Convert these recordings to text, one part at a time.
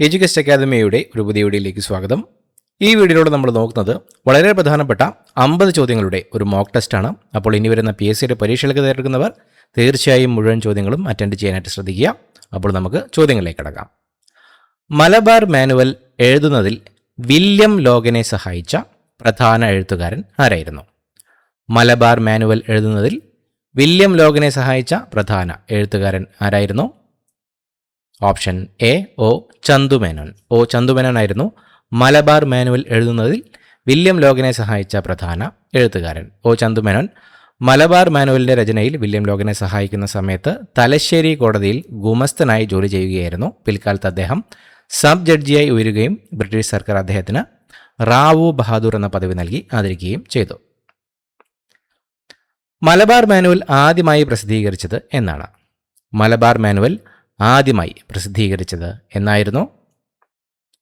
Education അക്കാദമിയുടെ ഒരു പുതിയ വീഡിയോയിലേക്ക് സ്വാഗതം. ഈ വീഡിയോയിലൂടെ നമ്മൾ നോക്കുന്നത് വളരെ പ്രധാനപ്പെട്ട 50 ചോദ്യങ്ങളുടെ ഒരു മോക്ക് ടെസ്റ്റാണ്. അപ്പോൾ ഇനി വരുന്ന PSCയുടെ പരീക്ഷകൾക്ക് തയ്യാറെടുക്കുന്നവർ തീർച്ചയായും മുഴുവൻ ചോദ്യങ്ങളും അറ്റൻഡ് ചെയ്യാനായിട്ട് ശ്രദ്ധിക്കുക. അപ്പോൾ നമുക്ക് ചോദ്യങ്ങളിലേക്ക് കടക്കാം. മലബാർ മാനുവൽ എഴുതുന്നതിൽ വില്യം ലോഗനെ സഹായിച്ച പ്രധാന എഴുത്തുകാരൻ ആരായിരുന്നു? മലബാർ മാനുവൽ എഴുതുന്നതിൽ വില്യം ലോഗനെ സഹായിച്ച പ്രധാന എഴുത്തുകാരൻ ആരായിരുന്നു? Option A O Chandu Menon. Chandu Menon ആയിരുന്നു മലബാർ മാനുവൽ എഴുതുന്നതിൽ വില്യം ലോഗനെ സഹായിച്ച പ്രധാന എഴുത്തുകാരൻ. ചന്തുമേനോൻ മലബാർ മാനുവലിൻ്റെ രചനയിൽ വില്യം ലോഗനെ സഹായിക്കുന്ന സമയത്ത് തലശ്ശേരി കോടതിയിൽ ഗുമസ്തനായി ജോലി ചെയ്യുകയായിരുന്നു. പിൽക്കാലത്ത് അദ്ദേഹം സബ് ജഡ്ജിയായി ഉയരുകയും ബ്രിട്ടീഷ് സർക്കാർ അദ്ദേഹത്തിന് റാവു ബഹാദൂർ എന്ന പദവി നൽകി ആദരിക്കുകയും ചെയ്തു. മലബാർ മാനുവൽ ആദ്യമായി പ്രസിദ്ധീകരിച്ചത് എന്നാണ്? മലബാർ മാനുവൽ ആദ്യമായി പ്രസിദ്ധീകരിച്ചത് എന്നായിരുന്നു?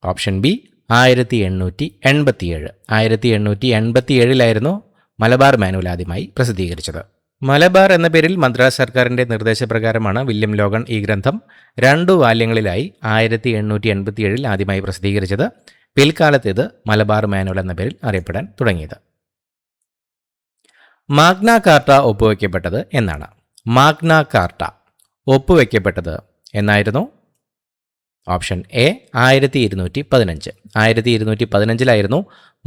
Option B 1887. 1887 മലബാർ മാനുവൽ ആദ്യമായി പ്രസിദ്ധീകരിച്ചത്. മലബാർ എന്ന പേരിൽ മദ്രാസ് സർക്കാരിൻ്റെ നിർദ്ദേശപ്രകാരമാണ് വില്യം ലോഗൻ ഈ ഗ്രന്ഥം 2 വാല്യങ്ങളിലായി 1887 ആദ്യമായി പ്രസിദ്ധീകരിച്ചത്. പിൽക്കാലത്ത് ഇത് മലബാർ മാനുവൽ എന്ന പേരിൽ അറിയപ്പെടാൻ തുടങ്ങിയത്. മാഗ്ന കാർട്ട ഒപ്പുവെക്കപ്പെട്ടത് എന്നാണ്? മാഗ്ന കാർട്ട ഒപ്പുവെക്കപ്പെട്ടത് എന്നായിരുന്നു? Option A 1215. 1215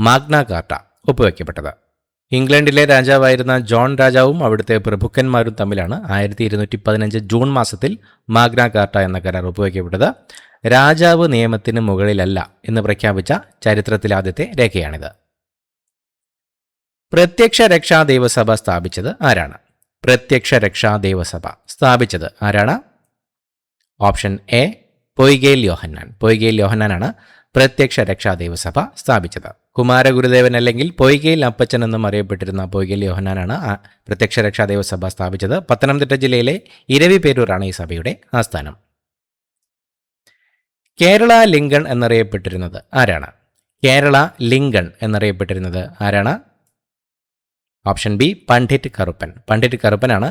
മാഗ്ന കാർട്ട ഒപ്പുവെക്കപ്പെട്ടത്. ഇംഗ്ലണ്ടിലെ രാജാവായിരുന്ന ജോൺ രാജാവും അവിടുത്തെ പ്രഭുക്കന്മാരും തമ്മിലാണ് 1215 ജൂൺ മാസത്തിൽ മാഗ്ന കാർട്ട എന്ന കരാർ ഒപ്പുവെക്കപ്പെട്ടത്. രാജാവ് നിയമത്തിന് മുകളിലല്ല എന്ന് പ്രഖ്യാപിച്ച ചരിത്രത്തിലെ ആദ്യത്തെ രേഖയാണിത്. പ്രത്യക്ഷ രക്ഷാ ദേവസഭ സ്ഥാപിച്ചത് ആരാണ്? പ്രത്യക്ഷ രക്ഷാ ദേവസഭ സ്ഥാപിച്ചത് ആരാണ്? ഓപ്ഷൻ എ പൊയ്കേൽ യോഹന്നാൻ. പൊയ്കേൽ യോഹന്നാനാണ് പ്രത്യക്ഷ രക്ഷാ ദേവസഭ സ്ഥാപിച്ചത്. കുമാരഗുരുദേവൻ അല്ലെങ്കിൽ പൊയ്കേൽ അപ്പച്ചൻ എന്നും അറിയപ്പെട്ടിരുന്ന പൊയ്കേൽ യോഹന്നാനാണ് പ്രത്യക്ഷ രക്ഷാ ദേവസഭ സ്ഥാപിച്ചത്. പത്തനംതിട്ട ജില്ലയിലെ ഇരവിപേരൂരാണ് ഈ സഭയുടെ ആസ്ഥാനം. കേരള ലിങ്കൺ എന്നറിയപ്പെട്ടിരുന്നത് ആരാണ്? കേരള ലിങ്കൺ എന്നറിയപ്പെട്ടിരുന്നത് ആരാണ്? Option B Pandit Karuppan. പണ്ഡിറ്റ് കറുപ്പനാണ്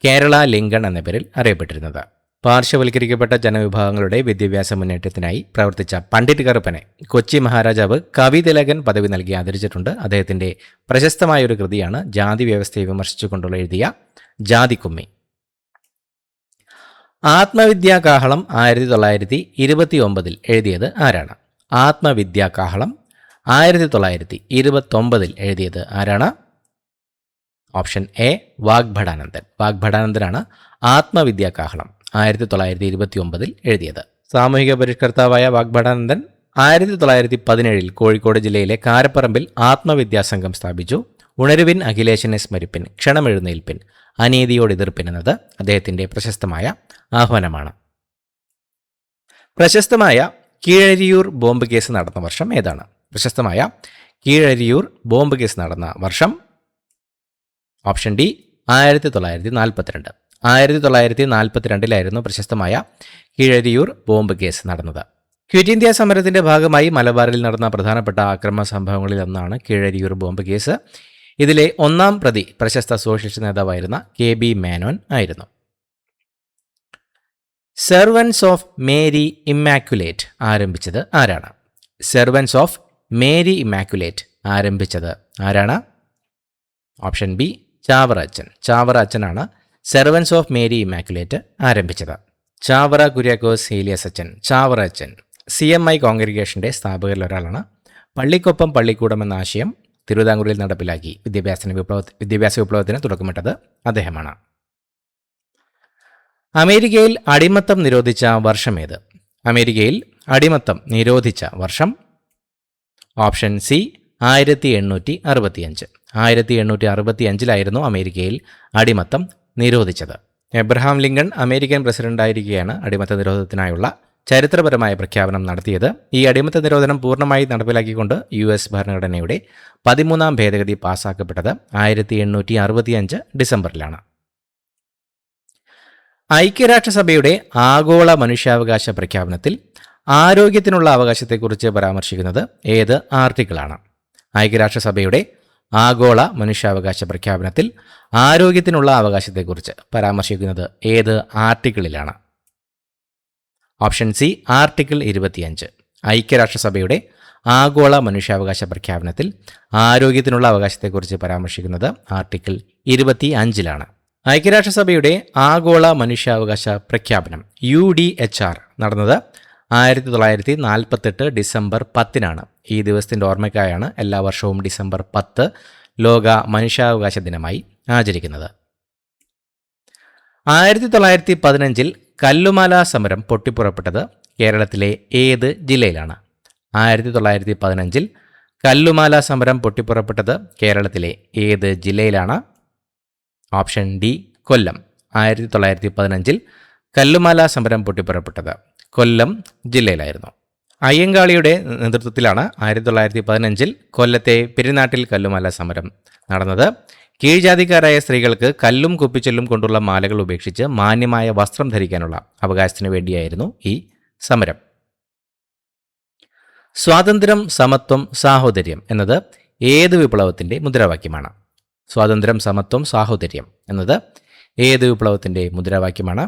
കേരള ലിങ്കൺ എന്ന പേരിൽ അറിയപ്പെട്ടിരുന്നത്. പാർശ്വവൽക്കരിക്കപ്പെട്ട ജനവിഭാഗങ്ങളുടെ വിദ്യാഭ്യാസ മുന്നേറ്റത്തിനായി പ്രവർത്തിച്ച പണ്ഡിറ്റ് കറുപ്പനെ കൊച്ചി മഹാരാജാവ് കവിതിലകൻ പദവി നൽകി ആദരിച്ചിട്ടുണ്ട്. അദ്ദേഹത്തിൻ്റെ പ്രശസ്തമായൊരു കൃതിയാണ് ജാതി വ്യവസ്ഥയെ വിമർശിച്ചുകൊണ്ടുള്ള എഴുതിയ ജാതിക്കുമ്മി. ആത്മവിദ്യാകാഹളം 1929 എഴുതിയത് ആരാണ്? ആത്മവിദ്യാകാഹളം 1929 എഴുതിയത് ആരാണ്? Option A Vagbhatanandan. വാഗ്ഭടാനന്ദനാണ് ആത്മവിദ്യാകാഹളം 1929 എഴുതിയത്. സാമൂഹിക പരിഷ്കർത്താവായ വാഗ്ഭടാനന്ദൻ 1917 കോഴിക്കോട് ജില്ലയിലെ കാരപ്പറമ്പിൽ ആത്മവിദ്യാസംഘം സ്ഥാപിച്ചു. ഉണരുവിൻ അഖിലേശനെ സ്മരിപ്പിൻ, ക്ഷണമെഴുന്നേൽപ്പിൻ, അനീതിയോട് എതിർപ്പിൻ എന്നത് അദ്ദേഹത്തിൻ്റെ പ്രശസ്തമായ ആഹ്വാനമാണ്. പ്രശസ്തമായ കീഴരിയൂർ ബോംബ് കേസ് നടന്ന വർഷം ഏതാണ്? പ്രശസ്തമായ കീഴരിയൂർ ബോംബ് കേസ് നടന്ന വർഷം? Option D 1942. 1942 പ്രശസ്തമായ കീഴരിയൂർ ബോംബ് കേസ് നടന്നത്. ക്വിറ്റ് ഇന്ത്യ സമരത്തിന്റെ ഭാഗമായി മലബാറിൽ നടന്ന പ്രധാനപ്പെട്ട ആക്രമണ സംഭവങ്ങളിൽ ഒന്നാണ് കീഴരിയൂർ ബോംബ് കേസ്. ഇതിലെ 1-ാം പ്രതി പ്രശസ്ത സോഷ്യലിസ്റ്റ് നേതാവായിരുന്ന KB മേനോൻ ആയിരുന്നു. സെർവൻസ് ഓഫ് മേരി ഇമ്മാക്കുലേറ്റ് ആരംഭിച്ചത് ആരാണ്? സെർവൻസ് ഓഫ് മേരി ഇമ്മാക്കുലേറ്റ് ആരംഭിച്ചത് ആരാണ്? ഓപ്ഷൻ ബി ചാവറ അച്ഛൻ. ചാവറ അച്ഛനാണ് സെർവൻസ് ഓഫ് മേരി ഇമ്മാക്കുലേറ്റ് ആരംഭിച്ചത്. ചാവറ കുര്യാക്കോസ് ഏലിയാസ് അച്ഛൻ, ചാവറ അച്ഛൻ CMI കോൺഗ്രിഗേഷൻ്റെ സ്ഥാപകരിൽ ഒരാളാണ്. പള്ളിക്കൊപ്പം പള്ളിക്കൂടം എന്ന ആശയം തിരുവിതാംകൂറിൽ നടപ്പിലാക്കി വിദ്യാഭ്യാസ വിപ്ലവത്തിന് തുടക്കമിട്ടത് അദ്ദേഹമാണ്. അമേരിക്കയിൽ അടിമത്തം നിരോധിച്ച വർഷം ഏത്? അമേരിക്കയിൽ അടിമത്തം നിരോധിച്ച വർഷം? Option C 1865. 1865 അമേരിക്കയിൽ അടിമത്തം നിരോധിച്ചത്. എബ്രഹാം ലിങ്കൺ അമേരിക്കൻ പ്രസിഡന്റായിരിക്കെയാണ് അടിമത്ത നിരോധനത്തിനായുള്ള ചരിത്രപരമായ പ്രഖ്യാപനം നടത്തിയത്. ഈ അടിമത്ത നിരോധനം പൂർണ്ണമായി നടപ്പിലാക്കിക്കൊണ്ട് US ഭരണഘടനയുടെ 13-ാം ഭേദഗതി പാസ്സാക്കപ്പെട്ടത് 1865 ഡിസംബറിലാണ്. ഐക്യരാഷ്ട്രസഭയുടെ ആഗോള മനുഷ്യാവകാശ പ്രഖ്യാപനത്തിൽ ആരോഗ്യത്തിനുള്ള അവകാശത്തെക്കുറിച്ച് പരാമർശിക്കുന്നത് ഏത് ആർട്ടിക്കിളാണ്? ഐക്യരാഷ്ട്രസഭയുടെ ആഗോള മനുഷ്യാവകാശ പ്രഖ്യാപനത്തിൽ ആരോഗ്യത്തിനുള്ള അവകാശത്തെക്കുറിച്ച് പരാമർശിക്കുന്നത് ഏത് ആർട്ടിക്കിളിലാണ്? Option C article 25. ഐക്യരാഷ്ട്രസഭയുടെ ആഗോള മനുഷ്യാവകാശ പ്രഖ്യാപനത്തിൽ ആരോഗ്യത്തിനുള്ള അവകാശത്തെക്കുറിച്ച് പരാമർശിക്കുന്നത് ആർട്ടിക്കിൾ 25-ലാണ്. ഐക്യരാഷ്ട്രസഭയുടെ ആഗോള മനുഷ്യാവകാശ പ്രഖ്യാപനം UDHR നടന്നത് 1948 ഡിസംബർ 10-നാണ്. ഈ ദിവസത്തിൻ്റെ ഓർമ്മയ്ക്കായാണ് എല്ലാ വർഷവും ഡിസംബർ 10 ലോക മനുഷ്യാവകാശ ദിനമായി ആചരിക്കുന്നത്. 1915 കല്ലുമാല സമരം പൊട്ടിപ്പുറപ്പെട്ടത് കേരളത്തിലെ ഏത് ജില്ലയിലാണ്? 1915 കല്ലുമാല സമരം പൊട്ടിപ്പുറപ്പെട്ടത് കേരളത്തിലെ ഏത് ജില്ലയിലാണ്? ഓപ്ഷൻ ഡി കൊല്ലം. 1915 കല്ലുമാല സമരം പൊട്ടിപ്പുറപ്പെട്ടത് കൊല്ലം ജില്ലയിലായിരുന്നു. അയ്യങ്കാളിയുടെ നേതൃത്വത്തിലാണ് 1915 കൊല്ലത്തെ പെരുന്നാട്ടിൽ കല്ലുമാല സമരം നടന്നത്. കീഴ്ജാതിക്കാരായ സ്ത്രീകൾക്ക് കല്ലും കുപ്പിച്ചെല്ലും കൊണ്ടുള്ള മാലകൾ ഉപേക്ഷിച്ച് മാന്യമായ വസ്ത്രം ധരിക്കാനുള്ള അവകാശത്തിനു വേണ്ടിയായിരുന്നു ഈ സമരം. സ്വാതന്ത്ര്യം, സമത്വം, സാഹോദര്യം എന്നത് ഏത് വിപ്ലവത്തിൻ്റെ മുദ്രാവാക്യമാണ്? സ്വാതന്ത്ര്യം, സമത്വം, സാഹോദര്യം എന്നത് ഏത് വിപ്ലവത്തിൻ്റെ മുദ്രാവാക്യമാണ്?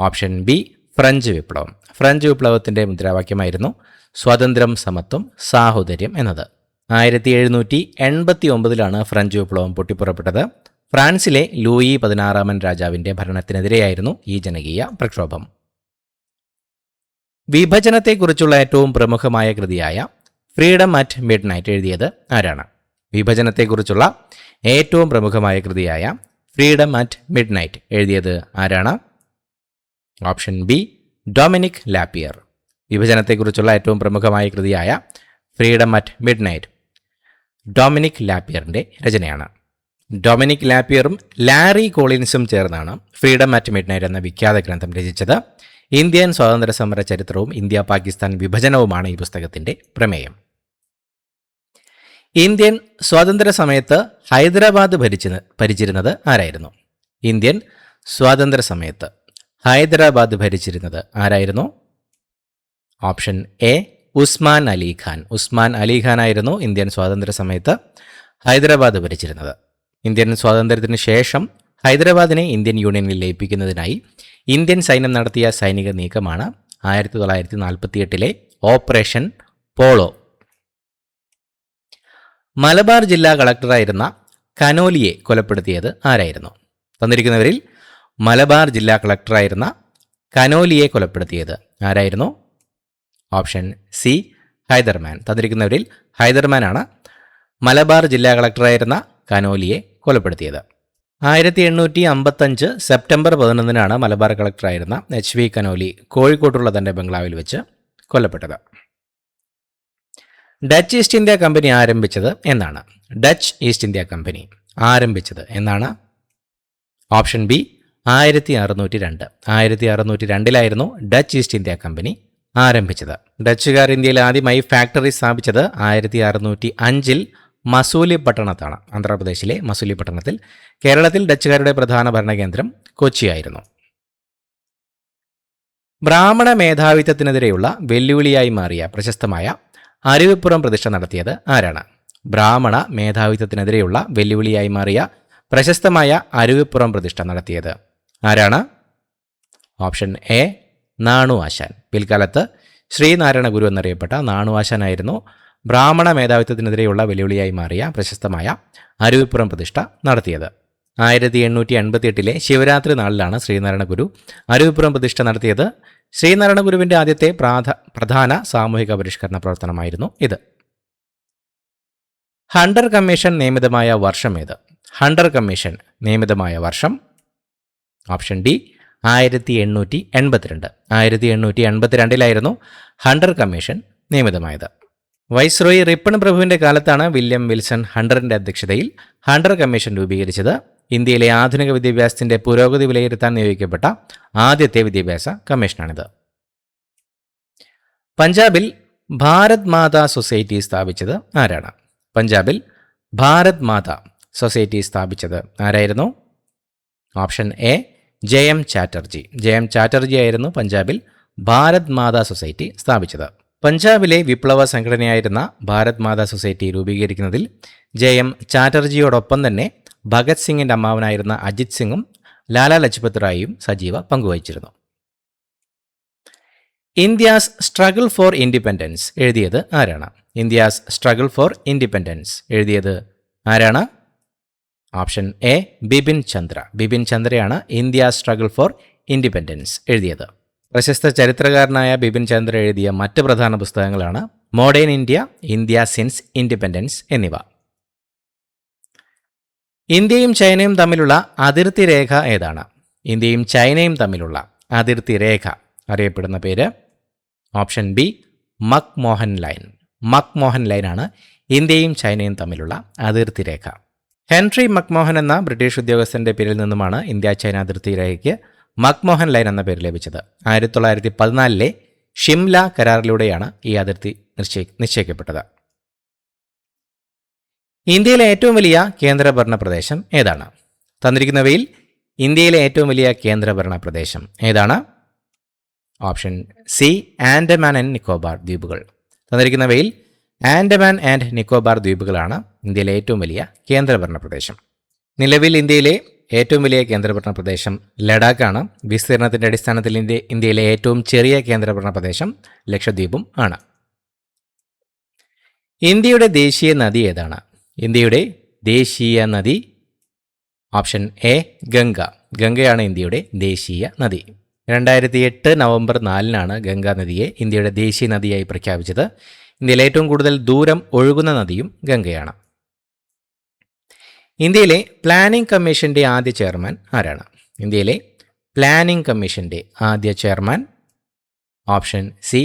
ഓപ്ഷൻ ബി ഫ്രഞ്ച് വിപ്ലവം. ഫ്രഞ്ച് വിപ്ലവത്തിൻ്റെ മുദ്രാവാക്യമായിരുന്നു സ്വാതന്ത്ര്യം, സമത്വം, സാഹോദര്യം എന്നത്. 1789 ഫ്രഞ്ച് വിപ്ലവം പൊട്ടിപ്പുറപ്പെട്ടത്. ഫ്രാൻസിലെ ലൂയി 16 രാജാവിൻ്റെ ഭരണത്തിനെതിരെയായിരുന്നു ഈ ജനകീയ പ്രക്ഷോഭം. വിഭജനത്തെക്കുറിച്ചുള്ള ഏറ്റവും പ്രമുഖമായ കൃതിയായ ഫ്രീഡം അറ്റ് മിഡ് നൈറ്റ് എഴുതിയത് ആരാണ്? വിഭജനത്തെക്കുറിച്ചുള്ള ഏറ്റവും പ്രമുഖമായ കൃതിയായ ഫ്രീഡം അറ്റ് മിഡ് നൈറ്റ് എഴുതിയത് ആരാണ്? Option B Dominique Lapierre. വിഭജനത്തെക്കുറിച്ചുള്ള ഏറ്റവും പ്രമുഖമായ കൃതിയായ freedom at midnight Dominique ലാപ്പിയറിൻ്റെ രചനയാണ്. ഡൊമിനിക് ലാപ്പിയറും ലാരി കോളിൻസും ചേർന്നാണ് ഫ്രീഡം അറ്റ് മിഡ് നൈറ്റ് എന്ന വിഖ്യാത ഗ്രന്ഥം രചിച്ചത്. ഇന്ത്യൻ സ്വാതന്ത്ര്യ സമര ചരിത്രവും ഇന്ത്യ പാകിസ്ഥാൻ വിഭജനവുമാണ് ഈ പുസ്തകത്തിൻ്റെ പ്രമേയം. ഇന്ത്യൻ സ്വാതന്ത്ര്യ സമയത്ത് ഹൈദരാബാദ് ഭരിച്ചിരുന്നത് ആരായിരുന്നു? ഇന്ത്യൻ സ്വാതന്ത്ര്യ സമയത്ത് ഹൈദരാബാദ് ഭരിച്ചിരുന്നത് ആരായിരുന്നു? Option A Osman Ali Khan. ഉസ്മാൻ അലി ഖാൻ ആയിരുന്നു ഇന്ത്യൻ സ്വാതന്ത്ര്യ സമയത്ത് ഹൈദരാബാദ് ഭരിച്ചിരുന്നത്. ഇന്ത്യൻ സ്വാതന്ത്ര്യത്തിന് ശേഷം ഹൈദരാബാദിനെ ഇന്ത്യൻ യൂണിയനിൽ ലയിപ്പിക്കുന്നതിനായി ഇന്ത്യൻ സൈന്യം നടത്തിയ സൈനിക നീക്കമാണ് 1948 ഓപ്പറേഷൻ പോളോ. മലബാർ ജില്ലാ കളക്ടറായിരുന്ന കനോലിയെ കൊലപ്പെടുത്തിയത് ആരായിരുന്നു? തന്നിരിക്കുന്നവരിൽ മലബാർ ജില്ലാ കളക്ടറായിരുന്ന കനോലിയെ കൊലപ്പെടുത്തിയത് ആരായിരുന്നു? Option C Haidarman. തന്നിരിക്കുന്നവരിൽ ഹൈദർമാനാണ് മലബാർ ജില്ലാ കളക്ടറായിരുന്ന കനോലിയെ കൊലപ്പെടുത്തിയത്. 1855 സെപ്റ്റംബർ 11-നാണ് മലബാർ കളക്ടറായിരുന്ന HV കനോലി കോഴിക്കോട്ടുള്ള തൻ്റെ ബംഗ്ലാവിൽ വെച്ച് കൊല്ലപ്പെട്ടത്. ഡച്ച് ഈസ്റ്റ് ഇന്ത്യ കമ്പനി ആരംഭിച്ചത് എന്നാണ്? ഡച്ച് ഈസ്റ്റ് ഇന്ത്യ കമ്പനി ആരംഭിച്ചത് എന്നാണ്? Option B 1602. 1602 Dutch east India company ആരംഭിച്ചത്. ഡച്ചുകാർ ഇന്ത്യയിൽ ആദ്യമായി ഫാക്ടറി സ്ഥാപിച്ചത് 1605 മസൂലിപട്ടണത്താണ്. ആന്ധ്രാപ്രദേശിലെ മസൂലിപട്ടണത്തിൽ. കേരളത്തിൽ ഡച്ചുകാരുടെ പ്രധാന ഭരണകേന്ദ്രം കൊച്ചിയായിരുന്നു. ബ്രാഹ്മണ മേധാവിത്വത്തിനെതിരെയുള്ള വെല്ലുവിളിയായി മാറിയ പ്രശസ്തമായ അരുവിപ്പുറം പ്രതിഷ്ഠ നടത്തിയത് ആരാണ്? ബ്രാഹ്മണ മേധാവിത്വത്തിനെതിരെയുള്ള വെല്ലുവിളിയായി മാറിയ പ്രശസ്തമായ അരുവിപ്പുറം പ്രതിഷ്ഠ നടത്തിയത് ആരാണ്? ഓപ്ഷൻ എ നാണു ആശാൻ. പിൽക്കാലത്ത് ശ്രീനാരായണ ഗുരു എന്നറിയപ്പെട്ട നാണു ആശാനായിരുന്നു ബ്രാഹ്മണ മേധാവിത്വത്തിനെതിരെയുള്ള വെല്ലുവിളിയായി മാറിയ പ്രശസ്തമായ അരുവിപ്പുറം പ്രതിഷ്ഠ നടത്തിയത്. 1888 ശിവരാത്രി നാളിലാണ് ശ്രീനാരായണ ഗുരു അരുവിപ്പുറം പ്രതിഷ്ഠ നടത്തിയത്. ശ്രീനാരായണ ഗുരുവിൻ്റെ ആദ്യത്തെ പ്രധാന സാമൂഹിക പരിഷ്കരണ പ്രവർത്തനമായിരുന്നു ഇത്. ഹണ്ടർ കമ്മീഷൻ നിയമിതമായ വർഷം ഏത്? ഹണ്ടർ കമ്മീഷൻ നിയമിതമായ വർഷം? Option D 1882. 1882 ഹണ്ടർ കമ്മീഷൻ നിയമിതമായത്. വൈസ്രോയി റിപ്പൺ പ്രഭുവിൻ്റെ കാലത്താണ് വില്യം വിൽസൺ ഹണ്ടറിൻ്റെ അധ്യക്ഷതയിൽ ഹണ്ടർ കമ്മീഷൻ രൂപീകരിച്ചത്. ഇന്ത്യയിലെ ആധുനിക വിദ്യാഭ്യാസത്തിൻ്റെ പുരോഗതി വിലയിരുത്താൻ നിയോഗിക്കപ്പെട്ട ആദ്യത്തെ വിദ്യാഭ്യാസ കമ്മീഷനാണിത്. പഞ്ചാബിൽ ഭാരത് മാതാ സൊസൈറ്റി സ്ഥാപിച്ചത് ആരാണ്? പഞ്ചാബിൽ ഭാരത് മാതാ സൊസൈറ്റി സ്ഥാപിച്ചത് ആരായിരുന്നു? Option A JM Chatterjee. JM Chatterjee ആയിരുന്നു പഞ്ചാബിൽ ഭാരത് മാതാ സൊസൈറ്റി സ്ഥാപിച്ചത്. പഞ്ചാബിലെ വിപ്ലവ സംഘടനയായിരുന്ന ഭാരത് മാതാ സൊസൈറ്റി രൂപീകരിക്കുന്നതിൽ JM ചാറ്റർജിയോടൊപ്പം തന്നെ ഭഗത് സിംഗിൻ്റെ അമ്മാവനായിരുന്ന അജിത് സിംഗും ലാലാ ലജ്പത് റായിയും സജീവ പങ്കുവഹിച്ചിരുന്നു. ഇന്ത്യാസ് സ്ട്രഗിൾ ഫോർ ഇൻഡിപെൻഡൻസ് എഴുതിയത് ആരാണ്? ഇന്ത്യാസ് സ്ട്രഗിൾ ഫോർ ഇൻഡിപെൻഡൻസ് എഴുതിയത് ആരാണ്? Option A Bipin Chandra. ബിപിൻ ചന്ദ്രയാണ് ഇന്ത്യ സ്ട്രഗിൾ ഫോർ ഇൻഡിപെൻഡൻസ് എഴുതിയത്. പ്രശസ്ത ചരിത്രകാരനായ ബിപിൻ ചന്ദ്ര എഴുതിയ മറ്റ് പ്രധാന പുസ്തകങ്ങളാണ് modern India, India since independence എന്നിവ. ഇന്ത്യയും ചൈനയും തമ്മിലുള്ള അതിർത്തി രേഖ ഏതാണ്? ഇന്ത്യയും ചൈനയും തമ്മിലുള്ള അതിർത്തി രേഖ അറിയപ്പെടുന്ന പേര് option B McMahon line. McMahon ലൈനാണ് ഇന്ത്യയും ചൈനയും തമ്മിലുള്ള അതിർത്തി രേഖ. ഹെൻറി മക്മോഹൻ എന്ന ബ്രിട്ടീഷ് ഉദ്യോഗസ്ഥന്റെ പേരിൽ നിന്നുമാണ് ഇന്ത്യ ചൈന അതിർത്തി രേഖയ്ക്ക് മക്മോഹൻ ലൈൻ എന്ന പേര് ലഭിച്ചത്. 1914 ഷിംല കരാറിലൂടെയാണ് ഈ അതിർത്തി നിശ്ചയിക്കപ്പെട്ടത്. ഇന്ത്യയിലെ ഏറ്റവും വലിയ കേന്ദ്രഭരണ പ്രദേശം ഏതാണ്? തന്നിരിക്കുന്നവയിൽ ഇന്ത്യയിലെ ഏറ്റവും വലിയ കേന്ദ്രഭരണ പ്രദേശം ഏതാണ്? Option C Andaman and Nicobar ദ്വീപുകൾ. തന്നിരിക്കുന്നവയിൽ ആൻഡമാൻ ആൻഡ് നിക്കോബാർ ദ്വീപുകളാണ് ഇന്ത്യയിലെ ഏറ്റവും വലിയ കേന്ദ്രഭരണ പ്രദേശം. നിലവിൽ ഇന്ത്യയിലെ ഏറ്റവും വലിയ കേന്ദ്രഭരണ പ്രദേശം ലഡാക്കാണ്. വിസ്തീർണത്തിൻ്റെ അടിസ്ഥാനത്തിൽ ഇന്ത്യയിലെ ഏറ്റവും ചെറിയ കേന്ദ്രഭരണ പ്രദേശം ലക്ഷദ്വീപും ആണ്. ഇന്ത്യയുടെ ദേശീയ നദി ഏതാണ്? ഇന്ത്യയുടെ ദേശീയ നദി ഓപ്ഷൻ എ ഗംഗ. ഗംഗയാണ് ഇന്ത്യയുടെ ദേശീയ നദി. 2008 നവംബർ 4-നാണ് ഗംഗാ നദിയെ ഇന്ത്യയുടെ ദേശീയ നദിയായി പ്രഖ്യാപിച്ചത്. ഇന്ത്യയിൽ ഏറ്റവും കൂടുതൽ ദൂരം ഒഴുകുന്ന നദിയും ഗംഗയാണ്. ഇന്ത്യയിലെ പ്ലാനിംഗ് കമ്മീഷന്റെ ആദ്യ ചെയർമാൻ ആരാണ്? ഇന്ത്യയിലെ പ്ലാനിംഗ് കമ്മീഷന്റെ ആദ്യ chairman option C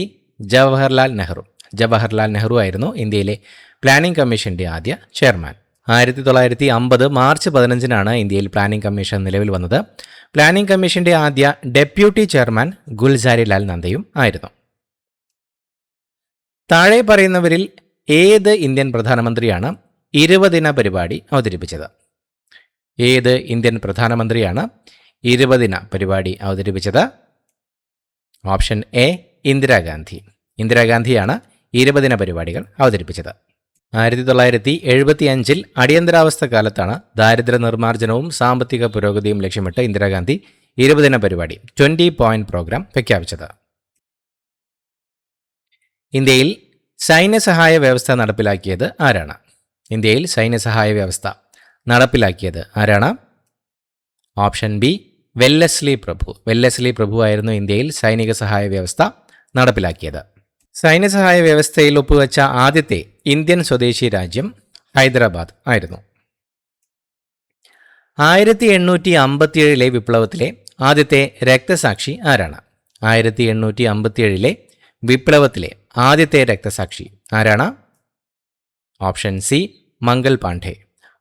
Jawaharlal Nehru. Jawaharlal Nehru ആയിരുന്നു ഇന്ത്യയിലെ പ്ലാനിംഗ് കമ്മീഷന്റെ ആദ്യ ചെയർമാൻ. 1950 മാർച്ച് 15-നാണ് ഇന്ത്യയിൽ പ്ലാനിംഗ് കമ്മീഷൻ നിലവിൽ വന്നത്. പ്ലാനിംഗ് കമ്മീഷന്റെ ആദ്യ ഡെപ്യൂട്ടി ചെയർമാൻ ഗുൽസാരിലാൽ നന്ദയും ആയിരുന്നു. താഴെ പറയുന്നവരിൽ ഏത് ഇന്ത്യൻ പ്രധാനമന്ത്രിയാണ് 20-ദിന പരിപാടി അവതരിപ്പിച്ചത്? ഏത് ഇന്ത്യൻ പ്രധാനമന്ത്രിയാണ് 20-ദിന പരിപാടി അവതരിപ്പിച്ചത്? Option A Indira Gandhi. ഇന്ദിരാഗാന്ധിയാണ് 20-ദിന പരിപാടികൾ അവതരിപ്പിച്ചത്. 1975 അടിയന്തരാവസ്ഥ കാലത്താണ് ദാരിദ്ര്യ നിർമ്മാർജ്ജനവും സാമ്പത്തിക പുരോഗതിയും ലക്ഷ്യമിട്ട് ഇന്ദിരാഗാന്ധി 20-ദിന പരിപാടി 20 പോയിന്റ് പ്രോഗ്രാം പ്രഖ്യാപിച്ചത്. ഇന്ത്യയിൽ സൈന്യസഹായ വ്യവസ്ഥ നടപ്പിലാക്കിയത് ആരാണ്? ഇന്ത്യയിൽ സൈന്യസഹായ വ്യവസ്ഥ നടപ്പിലാക്കിയത് ആരാണ്? ഓപ്ഷൻ ബി വെല്ലസ്ലി പ്രഭു. വെല്ലസ്ലി പ്രഭു ആയിരുന്നു ഇന്ത്യയിൽ സൈനിക സഹായ വ്യവസ്ഥ നടപ്പിലാക്കിയത്. സൈന്യസഹായ വ്യവസ്ഥയിൽ ഒപ്പുവെച്ച ആദ്യത്തെ ഇന്ത്യൻ സ്വദേശി രാജ്യം ഹൈദരാബാദ് ആയിരുന്നു. 1857 വിപ്ലവത്തിലെ ആദ്യത്തെ രക്തസാക്ഷി ആരാണ്? 1857 വിപ്ലവത്തിലെ ആദ്യത്തെ രക്തസാക്ഷി ആരാണ്? Option C Mangal Pandey.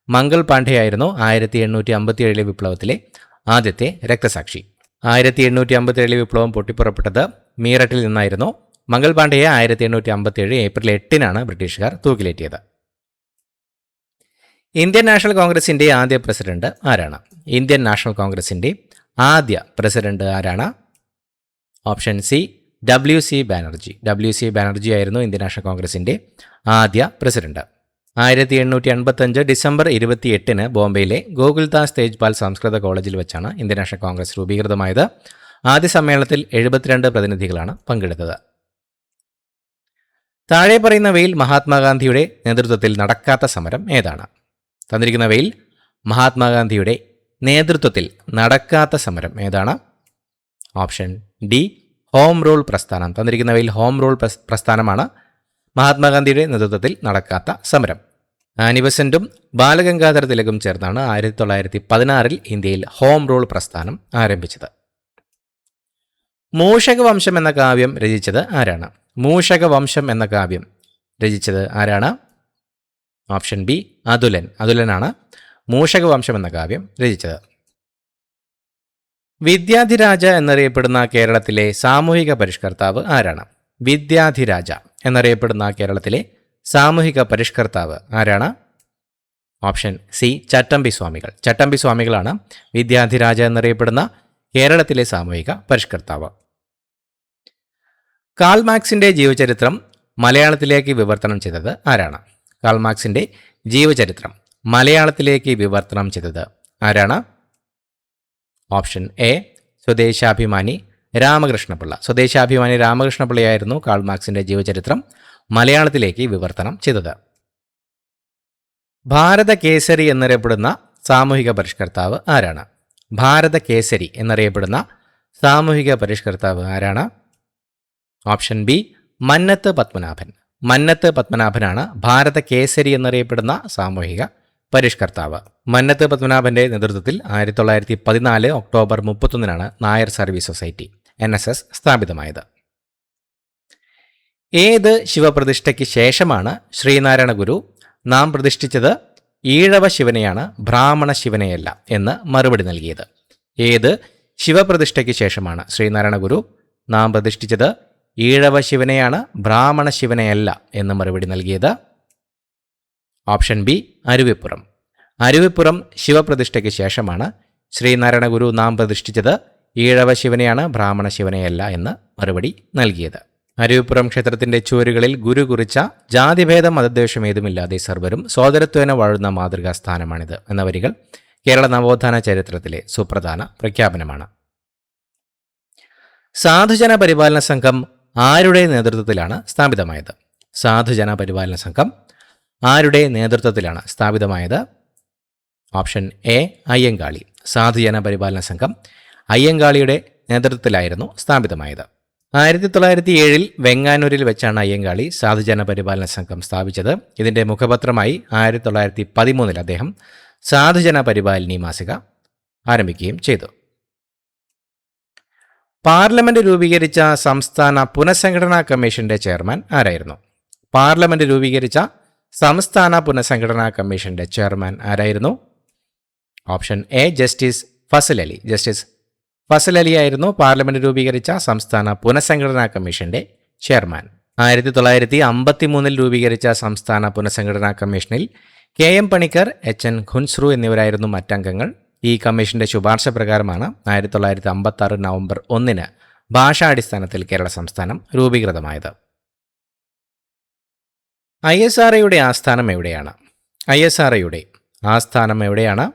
മംഗൾ പാണ്ഡെ ആയിരുന്നു 1857 വിപ്ലവത്തിലെ ആദ്യത്തെ രക്തസാക്ഷി. 1857 വിപ്ലവം പൊട്ടിപ്പുറപ്പെട്ടത് മീററ്റിൽ നിന്നായിരുന്നു. മംഗൾ പാണ്ഡെയെ 1857 ഏപ്രിൽ 8-നാണ് ബ്രിട്ടീഷുകാർ തൂക്കിലേറ്റിയത്. ഇന്ത്യൻ നാഷണൽ കോൺഗ്രസിന്റെ ആദ്യ പ്രസിഡന്റ് ആരാണ്? ഇന്ത്യൻ നാഷണൽ കോൺഗ്രസിന്റെ ആദ്യ പ്രസിഡന്റ് ആരാണ്? Option C WC Banerjee. WC Banerjee ആയിരുന്നു ഇന്ത്യൻ നാഷണൽ കോൺഗ്രസിന്റെ ആദ്യ പ്രസിഡന്റ്. 1885 ഡിസംബർ 28-ന് ബോംബെയിലെ ഗോകുൽദാസ് തേജ്പാൽ സംസ്കൃത കോളേജിൽ വെച്ചാണ് ഇന്ത്യൻ നാഷണൽ കോൺഗ്രസ് രൂപീകൃതമായത്. ആദ്യ സമ്മേളനത്തിൽ 72 പ്രതിനിധികളാണ് പങ്കെടുത്തത്. താഴെ പറയുന്നവയിൽ മഹാത്മാഗാന്ധിയുടെ നേതൃത്വത്തിൽ നടക്കാത്ത സമരം ഏതാണ്? തന്നിരിക്കുന്നവയിൽ മഹാത്മാഗാന്ധിയുടെ നേതൃത്വത്തിൽ നടക്കാത്ത സമരം ഏതാണ്? ഓപ്ഷൻ ഡി ഹോം റൂൾ പ്രസ്ഥാനം. തന്നിരിക്കുന്നവയിൽ ഹോം റൂൾ പ്രസ്ഥാനമാണ് മഹാത്മാഗാന്ധിയുടെ നേതൃത്വത്തിൽ നടക്കാത്ത സമരം. ആനി ബസന്റും ബാലഗംഗാധര തിലകും ചേർന്നാണ് 1916 ഇന്ത്യയിൽ ഹോം റൂൾ പ്രസ്ഥാനം ആരംഭിച്ചത്. മൂഷകവംശം എന്ന കാവ്യം രചിച്ചത് ആരാണ്? മൂഷകവംശം എന്ന കാവ്യം രചിച്ചത് ആരാണ്? Option B അതുലൻ. അതുലനാണ് മൂഷകവംശം എന്ന കാവ്യം രചിച്ചത്. വിദ്യാധിരാജ എന്നറിയപ്പെടുന്ന കേരളത്തിലെ സാമൂഹിക പരിഷ്കർത്താവ് ആരാണ്? വിദ്യാധിരാജ എന്നറിയപ്പെടുന്ന കേരളത്തിലെ സാമൂഹിക പരിഷ്കർത്താവ് ആരാണ്? ഓപ്ഷൻ സി ചട്ടമ്പി സ്വാമികൾ. ചട്ടമ്പി സ്വാമികളാണ് വിദ്യാധിരാജ എന്നറിയപ്പെടുന്ന കേരളത്തിലെ സാമൂഹിക പരിഷ്കർത്താവ്. കാൾ മാർക്സിന്റെ ജീവചരിത്രം മലയാളത്തിലേക്ക് വിവർത്തനം ചെയ്തത് ആരാണ്? കാൾ മാർക്സിന്റെ ജീവചരിത്രം മലയാളത്തിലേക്ക് വിവർത്തനം ചെയ്തത് ആരാണ്? Option A Swadeshabhimani Ramakrishna Pillai. സ്വദേശാഭിമാനി രാമകൃഷ്ണപിള്ളയായിരുന്നു കാൾ മാർക്സിന്റെ ജീവചരിത്രം മലയാളത്തിലേക്ക് വിവർത്തനം ചെയ്തത്. ഭാരത കേസരി എന്നറിയപ്പെടുന്ന സാമൂഹിക പരിഷ്കർത്താവ് ആരാണ്? ഭാരത കേസരി എന്നറിയപ്പെടുന്ന സാമൂഹിക പരിഷ്കർത്താവ് ആരാണ്? Option B Mannathu Padmanabhan. മന്നത്ത് പത്മനാഭനാണ് ഭാരത കേസരി എന്നറിയപ്പെടുന്ന സാമൂഹിക പരിഷ്കർത്താവ്. മന്നത്ത് പത്മനാഭന്റെ നേതൃത്വത്തിൽ 1914 October 31 Nair service society NSS സ്ഥാപിതമായത്. ഏത് ശിവപ്രതിഷ്ഠയ്ക്ക് ശേഷമാണ് ശ്രീനാരായണ ഗുരു നാം പ്രതിഷ്ഠിച്ചത് ഈഴവ ശിവനെയാണ് ബ്രാഹ്മണ ശിവനെയല്ല എന്ന് മറുപടി നൽകിയത്? ഏത് ശിവപ്രതിഷ്ഠയ്ക്ക് ശേഷമാണ് ശ്രീനാരായണ ഗുരു നാം പ്രതിഷ്ഠിച്ചത് ഈഴവ ശിവനെയാണ് ബ്രാഹ്മണ ശിവനെയല്ല എന്ന് മറുപടി നൽകിയത്? Option B Aruvippuram. അരുവിപ്പുറം ശിവപ്രതിഷ്ഠയ്ക്ക് ശേഷമാണ് ശ്രീനാരായണ ഗുരു നാം പ്രതിഷ്ഠിച്ചത് ഈഴവ ശിവനെയാണ് ബ്രാഹ്മണ ശിവനെയല്ല എന്ന് മറുപടി നൽകിയത്. അരുവിപ്പുറം ക്ഷേത്രത്തിന്റെ ചുവരുകളിൽ ഗുരു കുറിച്ച ജാതിഭേദം മതദ്വേഷം ഏതുമില്ലാതെ സർവരും സോദരത്വേന വാഴുന്ന മാതൃകാ സ്ഥാനമാണിത് എന്ന വരികൾ കേരള നവോത്ഥാന ചരിത്രത്തിലെ സുപ്രധാന പ്രഖ്യാപനമാണ്. സാധുജന പരിപാലന സംഘം ആരുടെ നേതൃത്വത്തിലാണ് സ്ഥാപിതമായത്? സാധുജന പരിപാലന സംഘം ആരുടെ നേതൃത്വത്തിലാണ് സ്ഥാപിതമായത്? Option A Ayyankali. സാധുജന പരിപാലന സംഘം അയ്യങ്കാളിയുടെ നേതൃത്വത്തിലായിരുന്നു സ്ഥാപിതമായത്. 1907 വെങ്ങാനൂരിൽ വെച്ചാണ് അയ്യങ്കാളി സാധുജന പരിപാലന സംഘം സ്ഥാപിച്ചത്. ഇതിന്റെ മുഖപത്രമായി 1913 അദ്ദേഹം സാധുജന പരിപാലിനി മാസിക ആരംഭിക്കുകയും ചെയ്തു. പാർലമെന്റ് രൂപീകരിച്ച സംസ്ഥാന പുനഃസംഘടനാ കമ്മീഷന്റെ ചെയർമാൻ ആരായിരുന്നു? പാർലമെന്റ് രൂപീകരിച്ച സംസ്ഥാന പുനഃസംഘടനാ കമ്മീഷന്റെ ചെയർമാൻ ആരായിരുന്നു? Option A justice Fazal Ali. Justice Fazal Ali ആയിരുന്നു പാർലമെന്റ് രൂപീകരിച്ച സംസ്ഥാന പുനഃസംഘടനാ കമ്മീഷന്റെ ചെയർമാൻ. 1953 രൂപീകരിച്ച സംസ്ഥാന പുനഃസംഘടനാ കമ്മീഷനിൽ KM പണിക്കർ, HN ഖുൻസ്രു എന്നിവരായിരുന്നു മറ്റംഗങ്ങൾ. ഈ കമ്മീഷന്റെ ശുപാർശ പ്രകാരമാണ് 1956 നവംബർ 1 ഭാഷാടിസ്ഥാനത്തിൽ കേരള സംസ്ഥാനം രൂപീകൃതമായത്. ISROയുടെ ആസ്ഥാനം എവിടെയാണ്? ISROയുടെ ആസ്ഥാനം എവിടെയാണ്?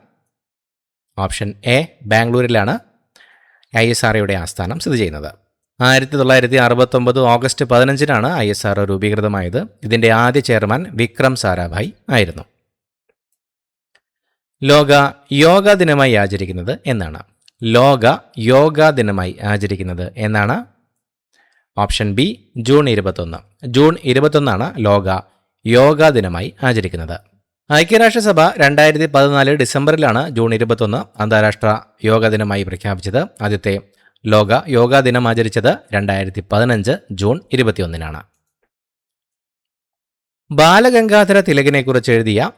ഓപ്ഷൻ എ ബാംഗ്ലൂരിലാണ് ISROയുടെ ആസ്ഥാനം സ്ഥിതി ചെയ്യുന്നത്. 1969 ഓഗസ്റ്റ് 15 ISRO രൂപീകൃതമായത്. ഇതിന്റെ ആദ്യ ചെയർമാൻ വിക്രം സാരാഭായ് ആയിരുന്നു. ലോക യോഗാ ദിനമായി ആചരിക്കുന്നത് എന്നാണ്? ലോക യോഗാ ദിനമായി ആചരിക്കുന്നത് എന്നാണ്? Option B June 21. ജൂൺ 21 ലോക യോഗാ ദിനമായി ആചരിക്കുന്നത്. ഐക്യരാഷ്ട്രസഭ 2014 ഡിസംബറിലാണ് ജൂൺ 21 അന്താരാഷ്ട്ര യോഗാ ദിനമായി പ്രഖ്യാപിച്ചത്. ആദ്യത്തെ ലോക യോഗാ ദിനം ആചരിച്ചത് 2015 ജൂൺ 21. ബാലഗംഗാധര തിലകിനെക്കുറിച്ച് എഴുതിയ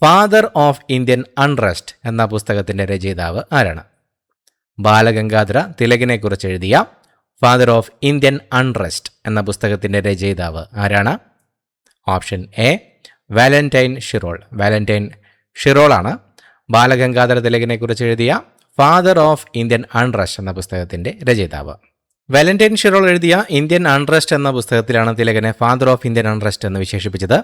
ഫാദർ ഓഫ് ഇന്ത്യൻ അൺറെസ്റ്റ് എന്ന പുസ്തകത്തിന്റെ രചയിതാവ് ആരാണ്? ബാലഗംഗാധര തിലകിനെക്കുറിച്ച് എഴുതിയ ഫാദർ ഓഫ് ഇന്ത്യൻ അൺറെസ്റ്റ് എന്ന പുസ്തകത്തിന്റെ രചയിതാവ് ആരാണ്? Option A Valentine Chirol. Valentine ഷിറോളാണ് ബാലഗംഗാധര തിലകിനെക്കുറിച്ച് എഴുതിയ ഫാദർ ഓഫ് ഇന്ത്യൻ അൺറെസ്റ്റ് എന്ന പുസ്തകത്തിന്റെ രചയിതാവ്. വാലന്റൈൻ ഷിറോൾ എഴുതിയ ഇന്ത്യൻ അൺറെസ്റ്റ് എന്ന പുസ്തകത്തിലാണ് തിലകനെ ഫാദർ ഓഫ് ഇന്ത്യൻ അൺറെസ്റ്റ് എന്ന് വിശേഷിപ്പിച്ചത്.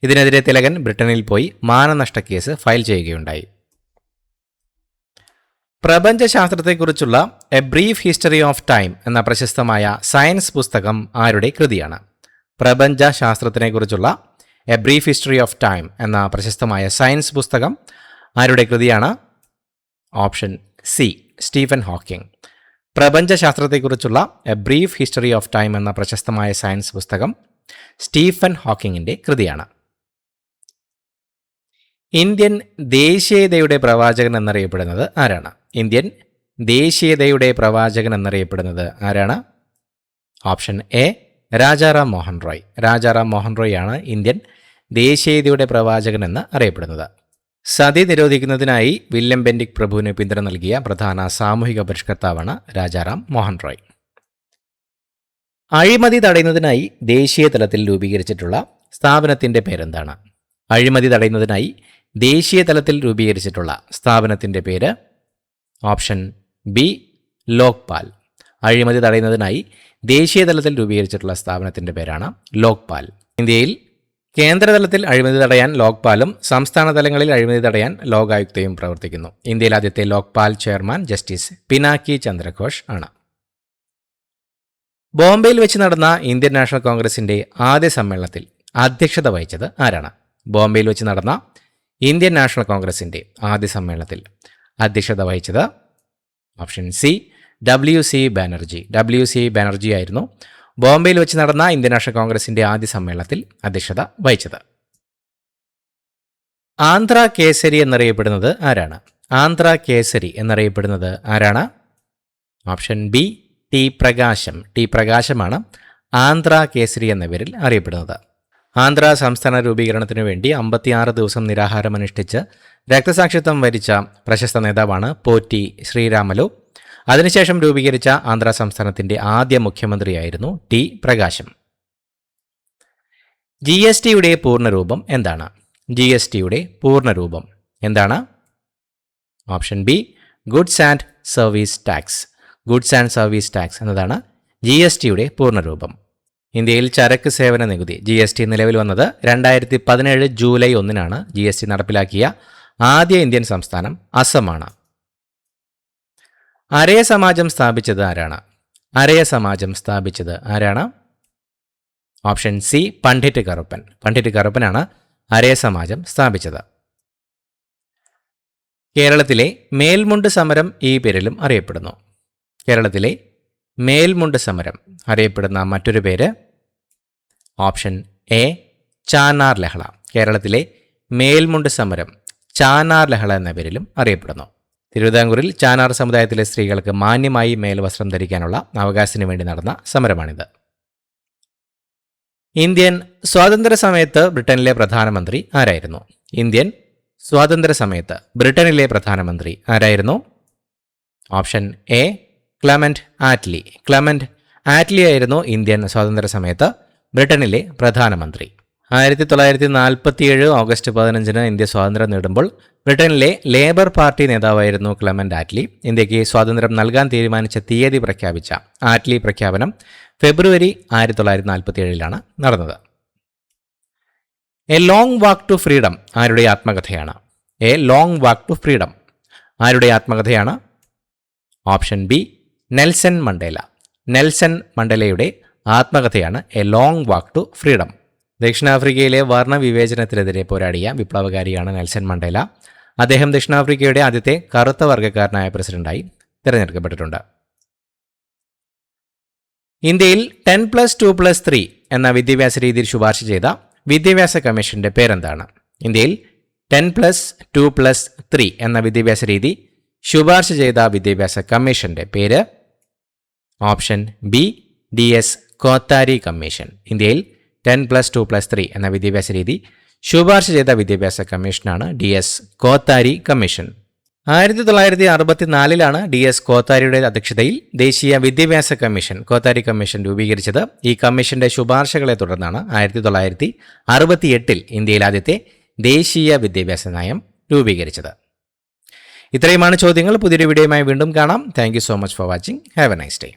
ഇതിനെതിരെ തിലകൻ ബ്രിട്ടനിൽ പോയി മാനനഷ്ട കേസ് ഫയൽ ചെയ്യുകയുണ്ടായി. പ്രപഞ്ചശാസ്ത്രത്തെക്കുറിച്ചുള്ള a brief history of time എന്ന പ്രശസ്തമായ സയൻസ് പുസ്തകം ആരുടെ കൃതിയാണ്? പ്രപഞ്ചശാസ്ത്രത്തിനെക്കുറിച്ചുള്ള a brief history of time എന്ന പ്രശസ്തമായ സയൻസ് പുസ്തകം ആരുടെ കൃതിയാണ്? Option C Stephen Hawking. പ്രപഞ്ചശാസ്ത്രത്തെക്കുറിച്ചുള്ള a brief history of time എന്ന പ്രശസ്തമായ സയൻസ് പുസ്തകം സ്റ്റീഫൻ ഹോക്കിങ്ങിന്റെ കൃതിയാണ്. ഇന്ത്യൻ ദേശീയതയുടെ പ്രവാചകൻ എന്നറിയപ്പെടുന്നത് ആരാണ്? ഇന്ത്യൻ ദേശീയതയുടെ പ്രവാചകൻ എന്നറിയപ്പെടുന്നത് ആരാണ്? Option A Rajaram Mohan Roy. രാജാറാം മോഹൻ റോയ് ആണ് ഇന്ത്യൻ ദേശീയതയുടെ പ്രവാചകൻ എന്ന് അറിയപ്പെടുന്നത്. സതി നിരോധിക്കുന്നതിനായി വില്യം ബെന്റിക് പ്രഭുവിന് പിന്തുണ നൽകിയ പ്രധാന സാമൂഹിക പരിഷ്കർത്താവാണ് രാജാറാം മോഹൻ റോയ്. അഴിമതി തടയുന്നതിനായി ദേശീയ തലത്തിൽ രൂപീകരിച്ചിട്ടുള്ള സ്ഥാപനത്തിന്റെ പേരെന്താണ്? അഴിമതി തടയുന്നതിനായി ദേശീയ തലത്തിൽ രൂപീകരിച്ചിട്ടുള്ള സ്ഥാപനത്തിന്റെ പേര്? Option B Lokpal. അഴിമതി തടയുന്നതിനായി ദേശീയ തലത്തിൽ രൂപീകരിച്ചിട്ടുള്ള സ്ഥാപനത്തിന്റെ പേരാണ് ലോക്പാൽ. ഇന്ത്യയിൽ കേന്ദ്രതലത്തിൽ അഴിമതി തടയാൻ ലോക്പാലും സംസ്ഥാന തലങ്ങളിൽ അഴിമതി തടയാൻ ലോകായുക്തയും പ്രവർത്തിക്കുന്നു. ഇന്ത്യയിൽ ആദ്യത്തെ ലോക്പാൽ ചെയർമാൻ ജസ്റ്റിസ് പിനാക്കി ചന്ദ്രഘോഷ് ആണ്. ബോംബെയിൽ വെച്ച് നടന്ന ഇന്ത്യൻ നാഷണൽ കോൺഗ്രസിന്റെ ആദ്യ സമ്മേളനത്തിൽ അധ്യക്ഷത വഹിച്ചത് ആരാണ്? ബോംബെയിൽ വെച്ച് നടന്ന ഇന്ത്യൻ നാഷണൽ കോൺഗ്രസിന്റെ ആദ്യ സമ്മേളനത്തിൽ അധ്യക്ഷത വഹിച്ചത് ഓപ്ഷൻ സി WC ബാനർജി ആയിരുന്നു ബോംബെയിൽ വെച്ച് നടന്ന ഇന്ത്യൻ നാഷണൽ കോൺഗ്രസിന്റെ ആദ്യ സമ്മേളനത്തിൽ അധ്യക്ഷത വഹിച്ചത്. ആന്ധ്ര കേസരി എന്നറിയപ്പെടുന്നത് ആരാണ്? ആന്ധ്ര കേസരി എന്നറിയപ്പെടുന്നത് ആരാണ്? ഓപ്ഷൻ ബി ടി പ്രകാശമാണ് ആന്ധ്ര കേസരി എന്ന പേരിൽ അറിയപ്പെടുന്നത്. ആന്ധ്ര സംസ്ഥാന രൂപീകരണത്തിനു വേണ്ടി 56 ദിവസം നിരാഹാരമനുഷ്ഠിച്ച് രക്തസാക്ഷിത്വം വരിച്ച പ്രശസ്ത നേതാവാണ് പോറ്റി ശ്രീരാമലു. അതിനുശേഷം രൂപീകരിച്ച ആന്ധ്ര സംസ്ഥാനത്തിന്റെ ആദ്യ മുഖ്യമന്ത്രിയായിരുന്നു ടി പ്രകാശം. GSTയുടെ പൂർണ്ണരൂപം എന്താണ്? GSTയുടെ പൂർണ്ണരൂപം എന്താണ്? Option B goods and service tax എന്നതാണ് GSTയുടെ പൂർണ്ണരൂപം. ഇന്ത്യയിൽ ചരക്ക് സേവന നികുതി GST നിലവിൽ വന്നത് 2017 ജൂലൈ 1-നാണ്. GST നടപ്പിലാക്കിയ ആദ്യ ഇന്ത്യൻ സംസ്ഥാനം അസമാണ്. അരയ സമാജം സ്ഥാപിച്ചത് ആരാണ്? ഓപ്ഷൻ സി പണ്ഡിറ്റ് കറുപ്പനാണ് അരയ സമാജം സ്ഥാപിച്ചത്. കേരളത്തിലെ മേൽമുണ്ട് സമരം ഈ പേരിലും അറിയപ്പെടുന്നു. കേരളത്തിലെ മേൽമുണ്ട് സമരം അറിയപ്പെടുന്ന മറ്റൊരു പേര് ഓപ്ഷൻ എ ചാനാർ ലഹള. കേരളത്തിലെ മേൽമുണ്ട് സമരം ചാനാർ ലഹള എന്ന പേരിലും അറിയപ്പെടുന്നു. തിരുവിതാംകൂറിൽ ചാനാർ സമുദായത്തിലെ സ്ത്രീകൾക്ക് മാന്യമായി മേൽവസ്ത്രം ധരിക്കാനുള്ള അവകാശത്തിന് വേണ്ടി നടന്ന സമരമാണിത്. ഇന്ത്യൻ സ്വാതന്ത്ര്യ സമയത്ത് ബ്രിട്ടനിലെ പ്രധാനമന്ത്രി ആരായിരുന്നു? ഇന്ത്യൻ സ്വാതന്ത്ര്യ സമയത്ത് ബ്രിട്ടനിലെ പ്രധാനമന്ത്രി ആരായിരുന്നു? ഓപ്ഷൻ എ ക്ലമന്റ് ആറ്റ്ലി ആയിരുന്നു ഇന്ത്യൻ സ്വാതന്ത്ര്യ സമയത്ത് ബ്രിട്ടനിലെ പ്രധാനമന്ത്രി. 1947 ഓഗസ്റ്റ് 15-ന് ഇന്ത്യ സ്വാതന്ത്ര്യം നേടുമ്പോൾ ബ്രിട്ടനിലെ ലേബർ പാർട്ടി നേതാവായിരുന്നു ക്ലമന്റ് ആറ്റ്ലി. ഇന്ത്യക്ക് സ്വാതന്ത്ര്യം നൽകാൻ തീരുമാനിച്ച തീയതി പ്രഖ്യാപിച്ച ആറ്റ്ലി പ്രഖ്യാപനം ഫെബ്രുവരി 1947-ലാണ് നടന്നത്. A long walk to freedom ആരുടെ ആത്മകഥയാണ്? ഓപ്ഷൻ ബി നെൽസൺ മണ്ടേലയുടെ ആത്മകഥയാണ് a long walk to freedom. ദക്ഷിണാഫ്രിക്കയിലെ വർണ്ണവിവേചനത്തിനെതിരെ പോരാടിയ വിപ്ലവകാരിയാണ് നെൽസൺ മണ്ടേല. അദ്ദേഹം ദക്ഷിണാഫ്രിക്കയുടെ ആദ്യത്തെ കറുത്ത വർഗ്ഗക്കാരനായ പ്രസിഡന്റായി തിരഞ്ഞെടുക്കപ്പെട്ടിട്ടുണ്ട്. ഇന്ത്യയിൽ 10+2+3 എന്ന വിദ്യാഭ്യാസ രീതിയിൽ ശുപാർശ ചെയ്ത വിദ്യാഭ്യാസ കമ്മീഷന്റെ പേരെന്താണ്? ഇന്ത്യയിൽ 10+2+3 എന്ന വിദ്യാഭ്യാസ രീതി ശുപാർശ ചെയ്ത വിദ്യാഭ്യാസ കമ്മീഷന്റെ പേര് option B DS Kothari commission. ഇന്ത്യയിൽ 10+2+3 എന്ന വിദ്യാഭ്യാസ രീതി ശുപാർശ ചെയ്ത വിദ്യാഭ്യാസ കമ്മീഷനാണ് DS കോത്താരി കമ്മീഷൻ. 1964-ലാണ് DS കോത്താരിയുടെ അധ്യക്ഷതയിൽ ദേശീയ വിദ്യാഭ്യാസ കമ്മീഷൻ കോത്താരി കമ്മീഷൻ രൂപീകരിച്ചത്. ഈ കമ്മീഷന്റെ ശുപാർശകളെ തുടർന്നാണ് 1968-ൽ ഇന്ത്യയിൽ ആദ്യത്തെ ദേശീയ വിദ്യാഭ്യാസ നയം രൂപീകരിച്ചത്. ഇത്രയുമാണ് ചോദ്യങ്ങൾ. പുതിയൊരു വീഡിയോയുമായി വീണ്ടും കാണാം. Thank you so much for watching. Have A nice day.